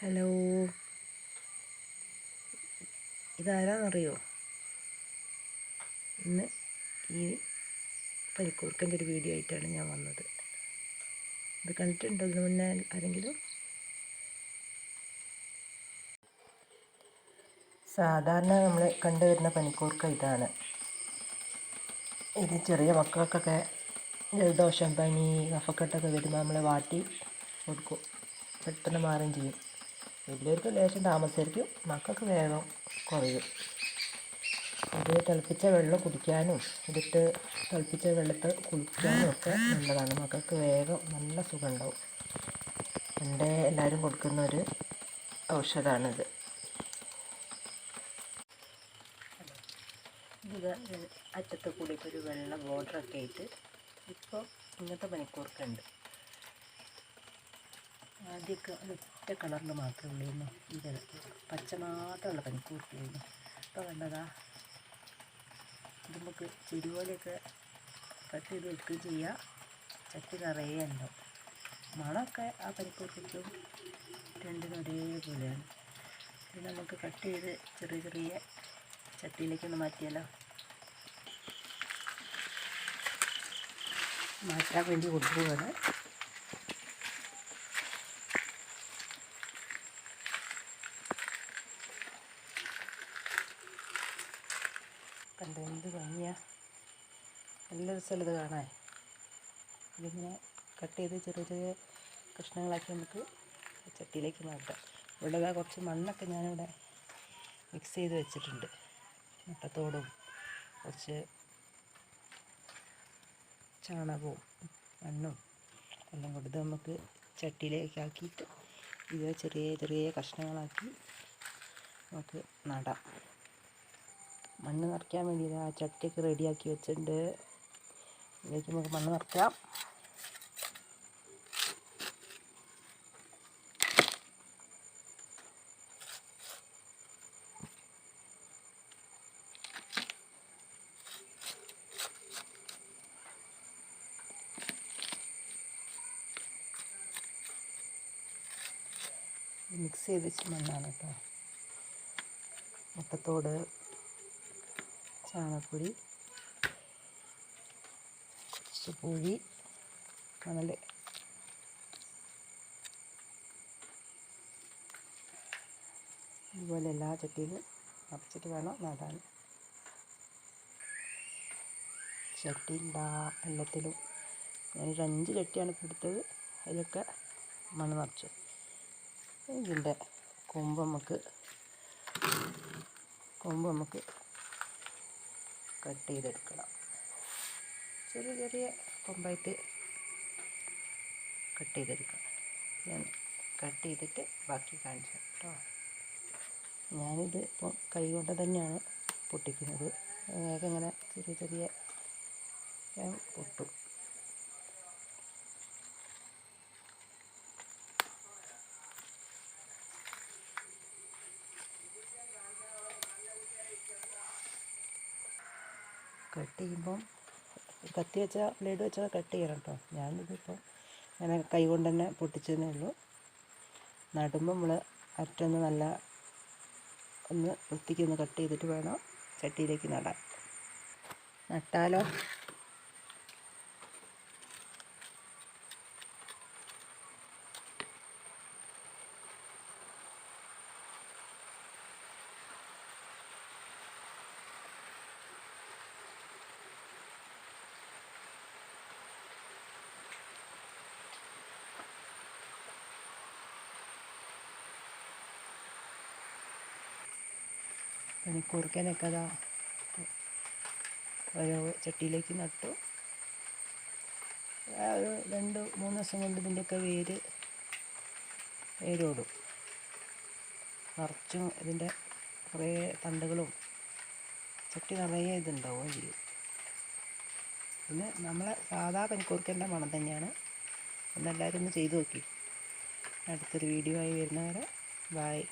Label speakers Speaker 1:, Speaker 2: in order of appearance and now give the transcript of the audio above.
Speaker 1: Hello, ഇതാരാന്നറിയോ? ഇന്ന് ഈ പനിക്കൂർക്കൻ്റെ ഒരു വീഡിയോ ആയിട്ടാണ് ഞാൻ വന്നത്. ഇത് കണ്ടിട്ടുണ്ടോ ഇതിന് മുന്നേ ആരെങ്കിലും? സാധാരണ നമ്മൾ കണ്ടുവരുന്ന പനിക്കൂർക്ക ഇതാണ്. ഇത് ചെറിയ മക്കൾക്കൊക്കെ ജലദോഷം, പനി, കഫക്കെട്ടൊക്കെ വരുമ്പോൾ നമ്മൾ വാട്ടി കൊടുക്കും, പെട്ടെന്ന് മാറുകയും ചെയ്യും. വലിയവർക്ക് ലേശം താമസിച്ചിരിക്കും, മക്കൾക്ക് വേഗം കുറയും. ഇത് തിളപ്പിച്ച വെള്ളം കുടിക്കാനും ഇതിട്ട് തിളപ്പിച്ച വെള്ളത്തിൽ കുളിക്കാനും ഒക്കെ നല്ലതാണ്. മക്കൾക്ക് വേഗം നല്ല സുഖം ഉണ്ടാവും. പണ്ടേ എല്ലാവരും കൊടുക്കുന്ന ഒരു ഔഷധമാണിത്. ഇത് അറ്റത്ത് കൂടി ഒരു വെള്ള ബോർഡറൊക്കെ ആയിട്ട് ഇപ്പോൾ ഇങ്ങനത്തെ പനിക്കൂർക്കുണ്ട്. ആദ്യമൊക്കെ ഒറ്റ കളറിൽ മാത്രമേ ഉള്ളൂ, ഇത് പച്ച മാത്രമുള്ള പനിക്കൂർക്കയായിരുന്നു. ഇപ്പോൾ കണ്ടതാ, ഇത് നമുക്ക് ചെടി പോലെയൊക്കെ കട്ട് ചെയ്ത് വെക്കുകയും ചെയ്യാം. ചട്ടി നിറയെ ഉണ്ടാവും. മണമൊക്കെ ആ പനിക്കൂർക്കയ്ക്കും രണ്ടിനും ഒരേപോലെയാണ്. ഇത് നമുക്ക് കട്ട് ചെയ്ത് ചെറിയ ചെറിയ ചട്ടിയിലേക്കൊന്ന് മാറ്റിയാലോ? മാറ്റാൻ വേണ്ടി കൊണ്ടുപോവാണ്. കണ്ട് എന്ത് ഭംഗിയാ, നല്ല രസമുള്ള ഇത് കാണാൻ. ഇതിങ്ങനെ കട്ട് ചെയ്ത് ചെറിയ ചെറിയ കഷ്ണങ്ങളാക്കി നമുക്ക് ചട്ടിയിലേക്ക് മാറ്റാം. ഇവിടെ കുറച്ച് മണ്ണൊക്കെ ഞാനിവിടെ മിക്സ് ചെയ്ത് വെച്ചിട്ടുണ്ട്. മുട്ടത്തോടും കുറച്ച് ചാണകവും മണ്ണും എല്ലാം കൂടി ഇത് നമുക്ക് ചട്ടിയിലേക്ക് ആക്കിയിട്ട് ഇത് ചെറിയ ചെറിയ കഷ്ണങ്ങളാക്കി നമുക്ക് നടാം. മണ്ണ് നിറയ്ക്കാൻ വേണ്ടി ആ ചട്ടിയൊക്കെ റെഡിയാക്കി വെച്ചിട്ടുണ്ട്. ഇതിലേക്ക് നമുക്ക് മണ്ണ് നിറയ്ക്കാം. മിക്സ് ചെയ്ത് വെച്ച മണ്ണാണ് കേട്ടോ. മുട്ടത്തോട്, ചാണകപ്പൊടി, കുറച്ച് പൂഴി, മണൽ. ഇതുപോലെ എല്ലാ ചട്ടിയിലും നിറച്ചിട്ട് വേണം നടാൻ. ചട്ടി എല്ലാത്തിലും ഞാനൊരു 5 ചട്ടിയാണ് ഇപ്പോൾ എടുത്തത്. അതിലൊക്കെ മണ്ണ് നിറച്ചു. ഇതിൻ്റെ കൊമ്പ് നമുക്ക് കട്ട് ചെയ്തെടുക്കണം. ചെറിയ ചെറിയ കൊമ്പായിട്ട് കട്ട് ചെയ്തെടുക്കണം. ഞാൻ കട്ട് ചെയ്തിട്ട് ബാക്കി കാണിച്ചു കേട്ടോ. ഞാനിത് ഇപ്പം കൈ കൊണ്ട് തന്നെയാണ് പൊട്ടിക്കുന്നത്. വേഗം ഇങ്ങനെ ചെറിയ ചെറിയ പൊട്ടും. കട്ട് ചെയ്യുമ്പം കത്തി വെച്ചാൽ ബ്ലേഡ് വെച്ചാൽ കട്ട് ചെയ്യണം കേട്ടോ. ഞാനിതിപ്പോൾ അങ്ങനെ കൈ കൊണ്ട് തന്നെ പൊട്ടിച്ചതേ ഉള്ളൂ. നടുമ്പോൾ നമ്മൾ അറ്റൊന്ന് നല്ല ഒന്ന് വൃത്തിക്കൊന്ന് കട്ട് ചെയ്തിട്ട് വേണം ചട്ടിയിലേക്ക് നടാൻ. നട്ടാലോ? പനിക്കൂർക്കനൊക്കെ അതാ ഓരോ ചട്ടിയിലേക്ക് നട്ടു. ഒരു 2-3 ദിവസം കൊണ്ട് ഇതിൻ്റെയൊക്കെ വേരോടും. നിറച്ചും ഇതിൻ്റെ കുറേ തണ്ടുകളും ചട്ടി നിറയെ ഇതുണ്ടാവുകയും ചെയ്യും. പിന്നെ നമ്മളെ സാധാ പനിക്കൂർക്കൻ്റെ മണം തന്നെയാണ്. എന്നെല്ലാവരും ഒന്ന് ചെയ്തു നോക്കി. അടുത്തൊരു വീഡിയോ ആയി വരുന്നവരെ ബായ്.